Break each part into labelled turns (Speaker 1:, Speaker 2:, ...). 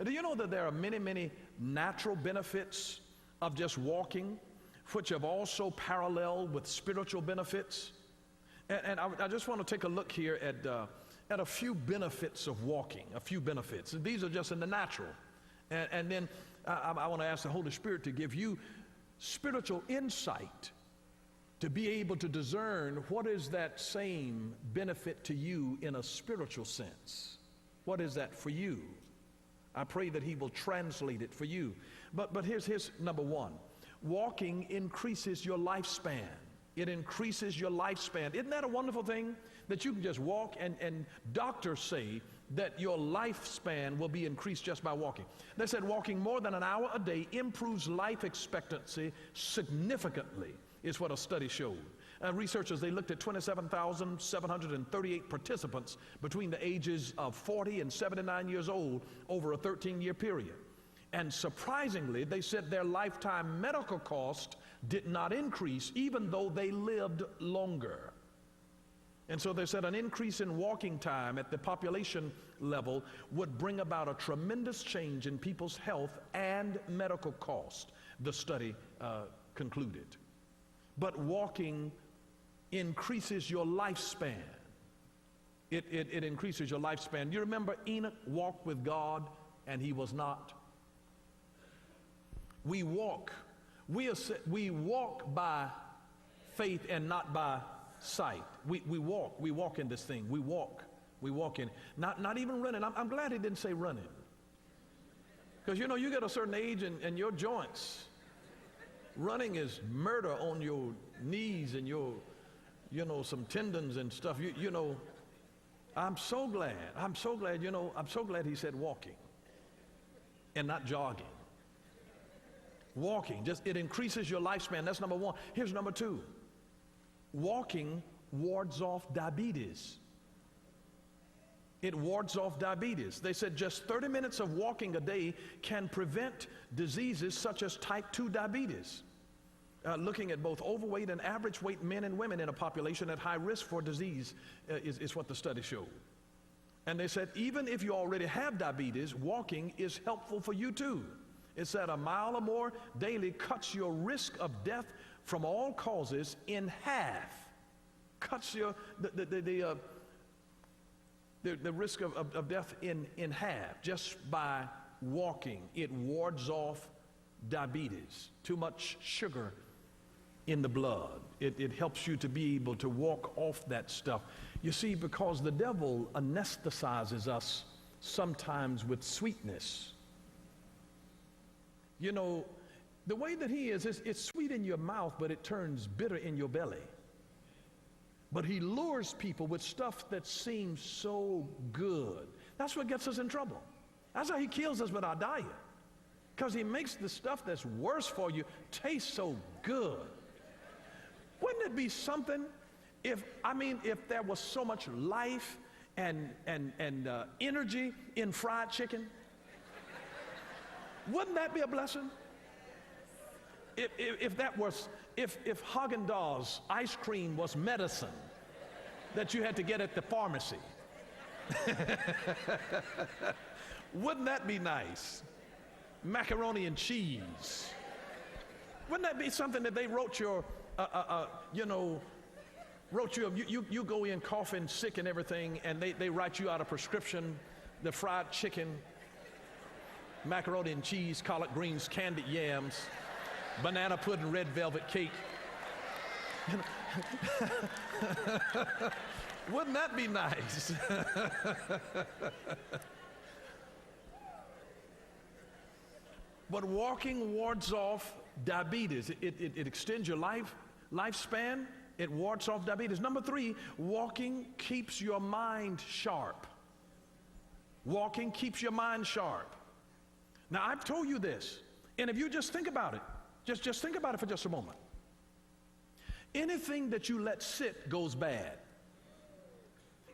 Speaker 1: Do you know that there are many, many natural benefits of just walking, which have also paralleled with spiritual benefits? And I just want to take a look here at a few benefits of walking, a few benefits. And these are just in the natural. And then I want to ask the Holy Spirit to give you spiritual insight to be able to discern what is that same benefit to you in a spiritual sense. What is that for you? I pray that He will translate it for you. But here's number one. Walking increases your lifespan. It increases your lifespan. Isn't that a wonderful thing? That you can just walk, and doctors say that your lifespan will be increased just by walking. They said walking more than an hour a day improves life expectancy significantly, is what a study showed. Researchers, they looked at 27,738 participants between the ages of 40 and 79 years old over a 13-year period. And surprisingly, they said their lifetime medical cost did not increase even though they lived longer. And so they said an increase in walking time at the population level would bring about a tremendous change in people's health and medical cost, the study concluded. But walking increases your lifespan. It increases your lifespan. You remember Enoch walked with God and he was not. We walk by faith and not by sight. We walk in this thing. We walk in, not even running. I'm glad he didn't say running. Because you know, you get a certain age and your joints, running is murder on your knees and your, some tendons and stuff. I'm so glad, I'm so glad he said walking and not jogging. Walking, it increases your lifespan. That's number one. Here's number two. Walking wards off diabetes. It wards off diabetes. They said just 30 minutes of walking a day can prevent diseases such as type 2 diabetes. Looking at both overweight and average weight men and women in a population at high risk for disease is what the study showed. And they said even if you already have diabetes, walking is helpful for you too. It said a mile or more daily cuts your risk of death from all causes in half. Cuts the risk of death in half just by walking. It wards off diabetes, too much sugar in the blood. It helps you to be able to walk off that stuff. You see, because the devil anesthetizes us sometimes with sweetness. The way that he is, it's sweet in your mouth, but it turns bitter in your belly. But he lures people with stuff that seems so good. That's what gets us in trouble. That's how he kills us with our diet. Because he makes the stuff that's worse for you taste so good. Wouldn't it be something if there was so much life and energy in fried chicken? Wouldn't that be a blessing? If Haagen-Dazs ice cream was medicine that you had to get at the pharmacy, wouldn't that be nice? Macaroni and cheese. Wouldn't that be something that they wrote you go in coughing, sick and everything, and they write you out a prescription, the fried chicken, macaroni and cheese, collard greens, candied yams, banana pudding, red velvet cake. Wouldn't that be nice? But walking wards off diabetes. It extends your lifespan. It wards off diabetes. Number three, walking keeps your mind sharp. Walking keeps your mind sharp. Now, I've told you this, and if you just think about it, just think about it for just a moment. Anything that you let sit goes bad.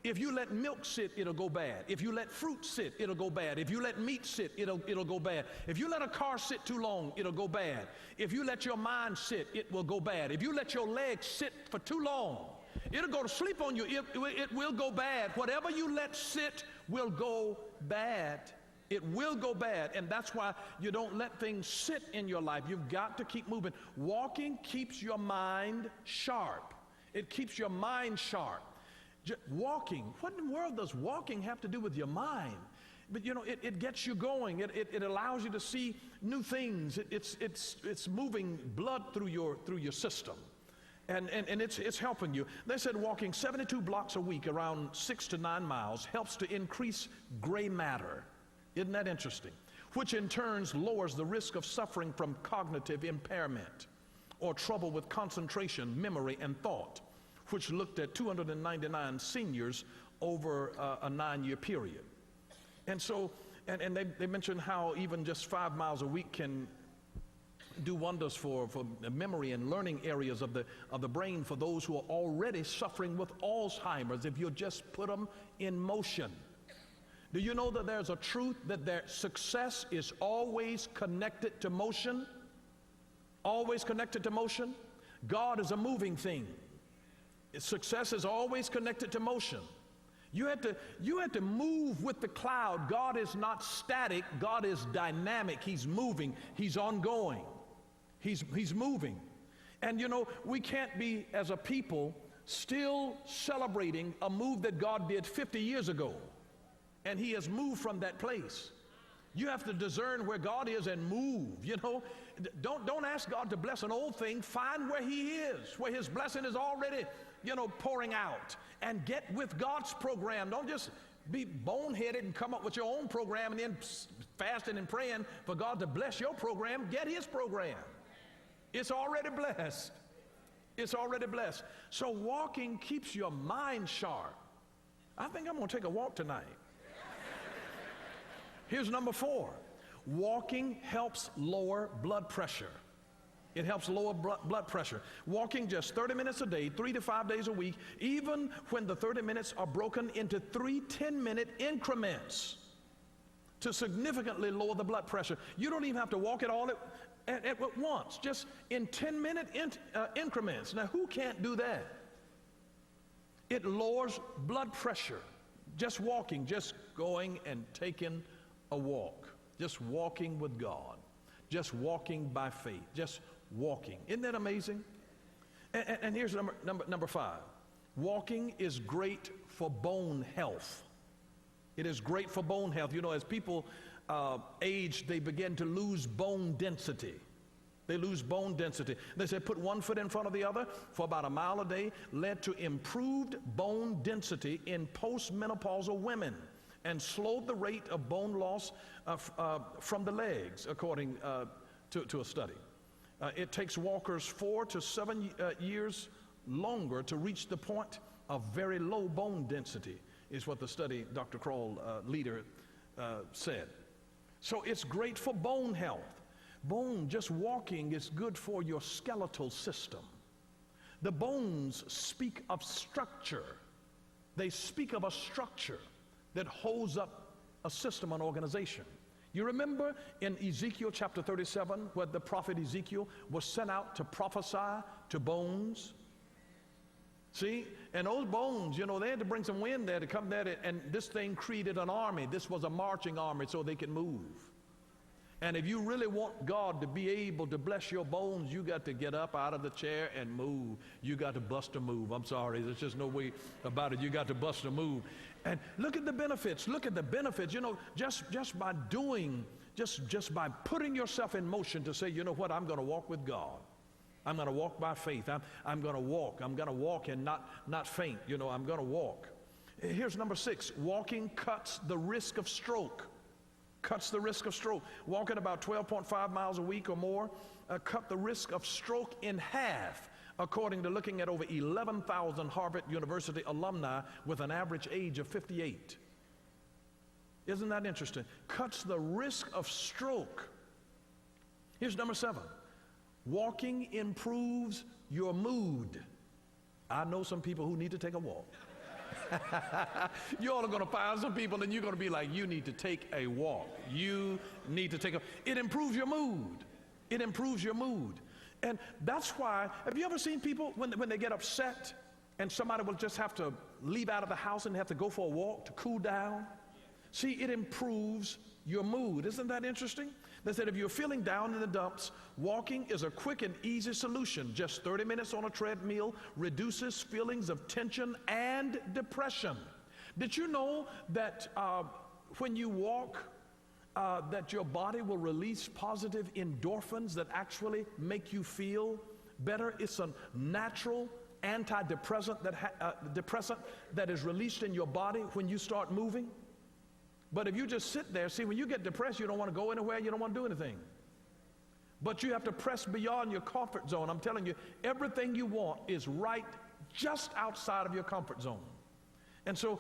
Speaker 1: If you let milk sit, it'll go bad. If you let fruit sit, it'll go bad. If you let meat sit, it'll go bad. If you let a car sit too long, it'll go bad. If you let your mind sit, it will go bad. If you let your legs sit for too long, it'll go to sleep on you. It will go bad. Whatever you let sit will go bad. It will go bad, and that's why you don't let things sit in your life. You've got to keep moving. Walking keeps your mind sharp. It keeps your mind sharp. Walking, what in the world does walking have to do with your mind? But you know, it gets you going. It allows you to see new things. It's moving blood through your system. And it's helping you. They said walking 72 blocks a week, around 6 to 9 miles, helps to increase gray matter. Isn't that interesting? Which in turn lowers the risk of suffering from cognitive impairment or trouble with concentration, memory, and thought, which looked at 299 seniors over a 9-year period. And so, and they mentioned how even just 5 miles a week can do wonders for the memory and learning areas of the brain for those who are already suffering with Alzheimer's, if you'll just put them in motion. Do you know that there's a truth that their success is always connected to motion? Always connected to motion? God is a moving thing. Success is always connected to motion. You had to move with the cloud. God is not static. God is dynamic. He's moving. He's ongoing. He's moving. And you know, we can't be, as a people, still celebrating a move that God did 50 years ago. And he has moved from that place. You have to discern where God is and move, you know. Don't ask God to bless an old thing. Find where he is, where his blessing is already, you know, pouring out. And get with God's program. Don't just be boneheaded and come up with your own program and then fasting and praying for God to bless your program. Get his program. It's already blessed. It's already blessed. So walking keeps your mind sharp. I think I'm going to take a walk tonight. Here's number 4. Walking helps lower blood pressure. It helps lower blood pressure. Walking just 30 minutes a day, 3 to 5 days a week, even when the 30 minutes are broken into 3 10-minute increments to significantly lower the blood pressure. You don't even have to walk it all at once, just in 10-minute increments. Now, who can't do that? It lowers blood pressure. Just walking, just going and taking a walk, just walking with God, just walking by faith, just walking. Isn't that amazing? And here's number 5. Walking is great for bone health. It is great for bone health. You know, as people age, they begin to lose bone density. They lose bone density. They say put one foot in front of the other for about a mile a day led to improved bone density in postmenopausal women and slowed the rate of bone loss from the legs, according to a study. It takes walkers 4 to 7 years longer to reach the point of very low bone density, is what the study Dr. Kroll, leader, said. So it's great for bone health. Bone, just walking is good for your skeletal system. The bones speak of structure. They speak of a structure that holds up a system, an organization. You remember in Ezekiel chapter 37, where the prophet Ezekiel was sent out to prophesy to bones? See, and those bones, you know, they had to bring some wind there to come there, and this thing created an army. This was a marching army so they could move. And if you really want God to be able to bless your bones, you got to get up out of the chair and move. You got to bust a move. I'm sorry, there's just no way about it. You got to bust a move. And look at the benefits. Look at the benefits. You know, just by doing, just by putting yourself in motion to say, you know what, I'm going to walk with God. I'm going to walk by faith. I'm going to walk. I'm going to walk and not faint. You know, I'm going to walk. Here's number 6. Walking cuts the risk of stroke. Cuts the risk of stroke. Walking about 12.5 miles a week or more cut the risk of stroke in half, according to looking at over 11,000 Harvard University alumni with an average age of 58. Isn't that interesting? Cuts the risk of stroke. Here's number 7. Walking improves your mood. I know some people who need to take a walk. You all are going to find some people and you're going to be like, you need to take a walk. You need to take a... It improves your mood. It improves your mood. And that's why, have you ever seen people when they get upset and somebody will just have to leave out of the house and have to go for a walk to cool down? See, it improves your mood. Isn't that interesting? They said if you're feeling down in the dumps, walking is a quick and easy solution. Just 30 minutes on a treadmill reduces feelings of tension and depression. Did you know that when you walk, that your body will release positive endorphins that actually make you feel better? It's a natural antidepressant depressant that is released in your body when you start moving. But if you just sit there, see, when you get depressed, you don't want to go anywhere, you don't want to do anything. But you have to press beyond your comfort zone. I'm telling you, everything you want is right just outside of your comfort zone. And so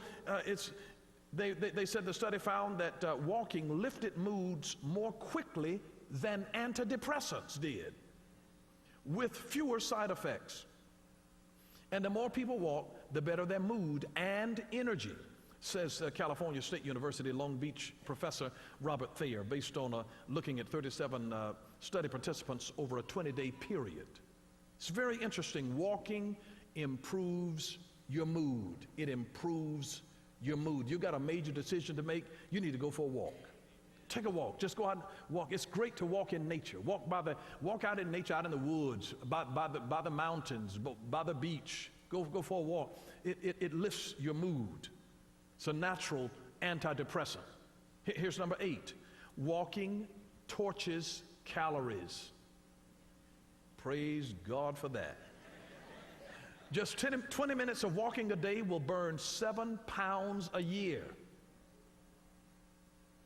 Speaker 1: they said the study found that walking lifted moods more quickly than antidepressants did, with fewer side effects. And the more people walk, the better their mood and energy, says California State University Long Beach professor Robert Thayer, based on looking at 37 study participants over a 20-day period. It's very interesting. Walking improves your mood. It improves your mood. You got a major decision to make, you need to go for a walk. Take a walk. Just go out and walk. It's great to walk in nature. Walk out in nature, out in the woods, by the mountains, by the beach. Go for a walk. It lifts your mood. It's a natural antidepressant. Here's number 8. Walking torches calories. Praise God for that. Just 20 minutes of walking a day will burn 7 pounds a year.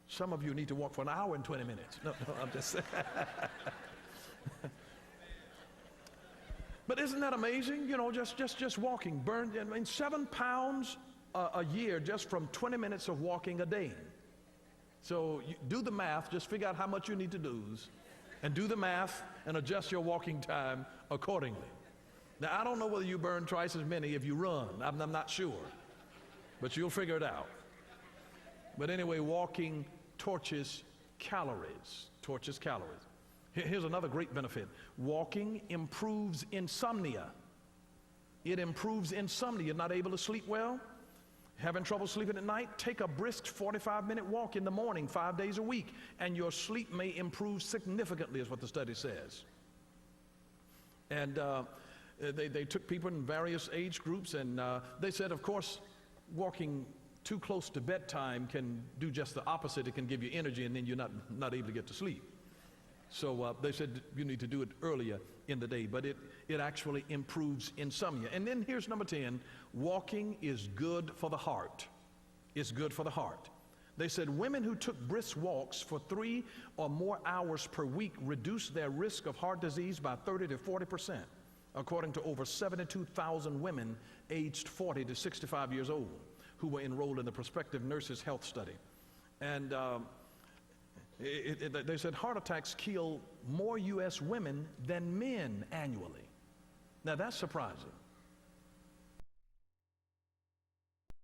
Speaker 1: Some of you need to walk for an hour and 20 minutes. No, I'm just saying. But isn't that amazing? You know, just walking burned, 7 pounds a year just from 20 minutes of walking a day. So you do the math, just figure out how much you need to lose, and do the math and adjust your walking time accordingly. Now, I don't know whether you burn twice as many if you run. I'm not sure, but you'll figure it out. But anyway, walking torches calories. Torches calories. Here's another great benefit. Walking improves insomnia. It improves insomnia. You're not able to sleep well? Having trouble sleeping at night? Take a brisk 45-minute walk in the morning 5 days a week, and your sleep may improve significantly, is what the study says. And they took people in various age groups, and they said, of course, walking too close to bedtime can do just the opposite. It can give you energy, and then you're not able to get to sleep. So they said you need to do it earlier in the day, but it actually improves insomnia. And then here's number 10. Walking is good for the heart. It's good for the heart. They said women who took brisk walks for 3 or more hours per week reduced their risk of heart disease by 30 to 40%, according to over 72,000 women aged 40 to 65 years old who were enrolled in the prospective nurses' health study. And they said heart attacks kill more U.S. women than men annually. Now that's surprising.